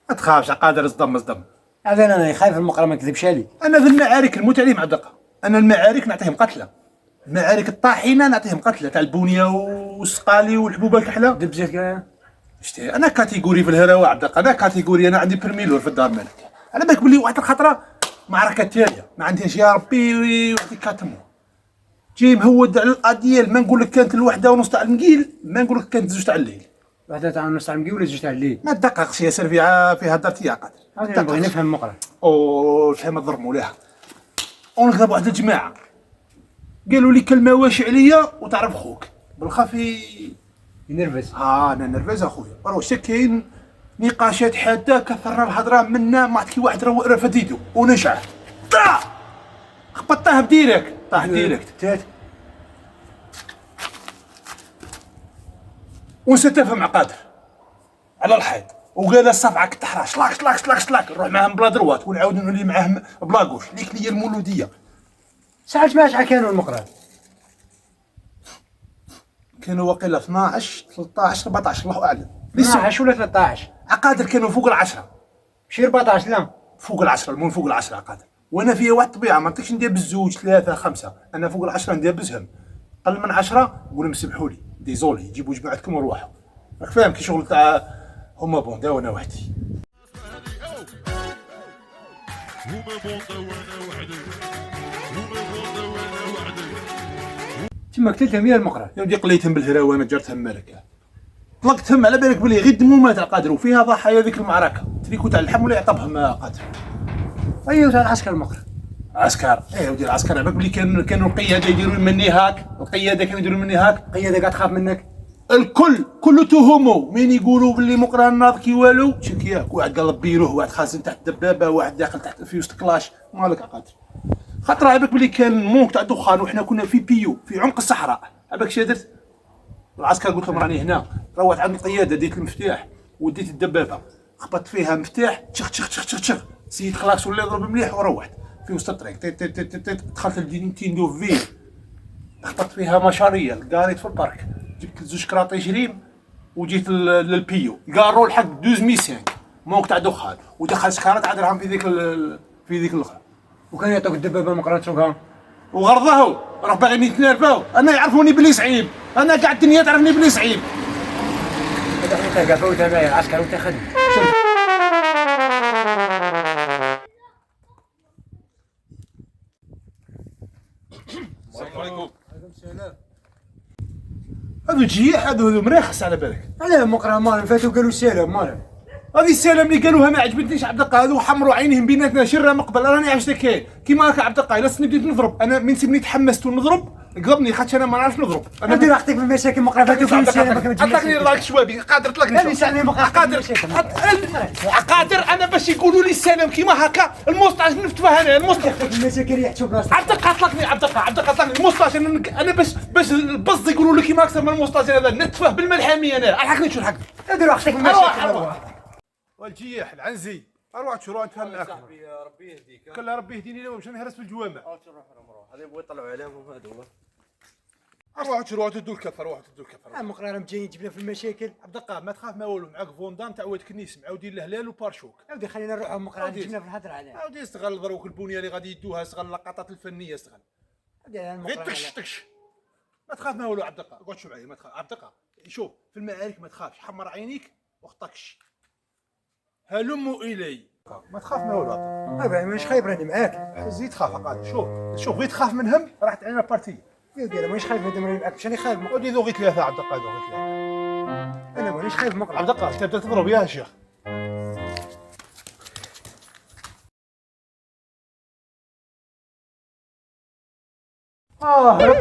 ما تخافش قادر صدم. هذا انا خايف المقرة ما نكذبش عليك. انا في المعارك نموت عليهم عبدقه. انا المعارك نعطيهم قتله. المعارك الطاحنه نعطيهم قتله تاع البونيه والسقالي والحبوبه الكحله. دبزات كاع. شتي انا كاتيجوري في الهراوه عبدقه. انا كاتيجوري. انا عندي برميلور في الدار مالك. على بالك بلي واحد الخطره معركه تاليه ما عندهاش يا ربي يعطيك كاتمو. جاي مهود على الاديال. ما نقول لك كانت الوحده ونص تاع المقيل، ما نقول لك كانت زوج تاع الليل. وحده تاع نص تاع المقي ولا جوج تاع الليل. ما تدققش يا سير في هدرتي يا قادر. هذا نبغي نفهم المقرة. او شحال ما ضربوا ليها. ونكذب واحد الجماعه قالوا لي كلمه واش عليا وتعرف خوك بالخفي ينرفز. انا نرفز اخويا. راه كاين نقاشات حاده كثرنا الهضره منا ما عرفت كي واحد رفد يدو ونجح خبطته بديريكت طاح ديريكت تات ونستفهم مع قادر على الحيط وقال الصفعه كتحرى شلاك نروح معاهم بلا دروات ونعاود نولي معاهم بلا كوش. ليك لي المولوديه ساعات ما شحال كانوا المقرة؟ كانوا واقيلا 12 13 14 الله اعلم. 12 ولا 13؟ عقادر كانوا فوق العشرة. ماشي 14 لا. فوق العشرة المهم فوق العشرة عقادر. وانا فيها واحد الطبيعه ما نطيقش ندير بالزوج 3 5. انا فوق العشرة ندير بزهم. قل من 10 نقول لهم سمحوا لي ديزولي جيبوا جماعتكم وروحوا. راك فاهم كي شغل تاع هما بوندا وانا وحدي. تما قتلتهم يا المقرة. يا ودي قليتهم بالهراوه انا جرتهم مالك. طلقتهم على بالك بلي غير دمومات قادر وفيها ضحايا ذيك المعركه. تريكو تاع اللحم ولا يعطبهم قادر. ايوا تاع العسكر المقرة. عسكر ايه ودي العسكر على بالك بلي كانوا القياده يديروا مني هاك. القياده كانوا يديروا مني هاك. قيادة قاعد تخاف منك. الكل كله تهموا مين يقولوا باللي مقرا الناض كي والو شكياك. واحد قلب بيروه واحد خازن تحت الدبابه واحد داخل تحت في وسط كلاش مالك قادر. خاطر عباك بلي كان مونك تاع دخان وحنا كنا في بيو في عمق الصحراء. عباك شا درت العسكر قلت لهم راني هنا. روحت عند القياده ديت المفتاح وديت الدبابه خبطت فيها مفتاح تشخ سيد خلاص ولا يضرب مليح وروحت في وسط الطريق دخلت لدينتيندو في خبطت فيها مشاريه قاريت في البارك. جبت زوج كراطيش ريم وجيت للبيو قاروا الحق 12500 مونك تاع دخان ودخل سكارات عاد راهم في ذيك الاخرى. وكان يعطوك الدبابة المقرة تسوقها. وغرضهو راه باغيين يتنرفاو. انا يعرفوني بلي صعيب. انا كاع الدنيا تعرفني بلي صعيب. هذا حنا كاع فوتها معايا العسكر وانت خدم. السلام عليكم. وعليكم السلام. هذو جياح هذو مريخص على بالك. علاه المقرة مالهم فاتوا قالوا السلام مالهم. هذه السلام اللي قالوها ما عجبتنيش عبد القادر. هذو حمروا عينيهم بيناتنا شره مقبل. راني عرفت كاين كيما هكا عبد القادر. لا بديت نضرب انا من سبني تحمست ونضرب قلبني خاطش انا ما نعرفش نضرب. انا دير اختك في المساكن مقرة فاتوا قالوا السلام. عطاكني راك شوابي قادر طلقني. لا يسعني مقرة قادر انا باش يقولوا لي السلام كيما هكا الموسطاج نفتوها انا الموسطاج في المساكن يحتوا بلاصتك. عبد القادر طلقني عبد القادر طلقني الموسطاج. انا باش البص يقولوا لي كيما اكثر من الموسطاج هذا نتفه بالملحميه انا الحقني شو الحق. دير اختك في المساكن. والجياح العنزي اروح شو روح نتفاهم معاك. صاحبي ربي يهديك. كلا ربي يهديني لو باش نهرس في الجوامع. روح هذا يبغوا يطلعوا عليهم هذا هو. روح تدو الكفر روح تدو الكفر. المقرة راهم جايين يجيبنا في المشاكل. عبد القادر ما تخاف ما والو معاك فوندام تاع واد كنيس معاودين الهلال وبارشوك. عاودي خلينا نروحوا المقرة جبنا في الهضره عليه. عاودي استغل دروك البنيه اللي غادي يدوها استغل اللقطات الفنيه استغل. غير تكش ما تخاف ما والو عبد القادر. اقعد شو معايا ما تخاف عبد القادر. شوف في المعارك ما تخافش حمر عينيك واخطكش. هلموا الي ما تخاف ما والو. ابا مش خايب راني معاك. زيد خاف قادر. شوف غير تخاف منهم راحت علينا بارتي. يا ودي انا مانيش خايف هذا راني معاك. ماني خايف مقرة. ودي ذوقي ثلاثه عبد القادر ذوقي ثلاثه. انا مانيش خايف مقرة. عبد القادر تبدا تضرب يا شيخ. رب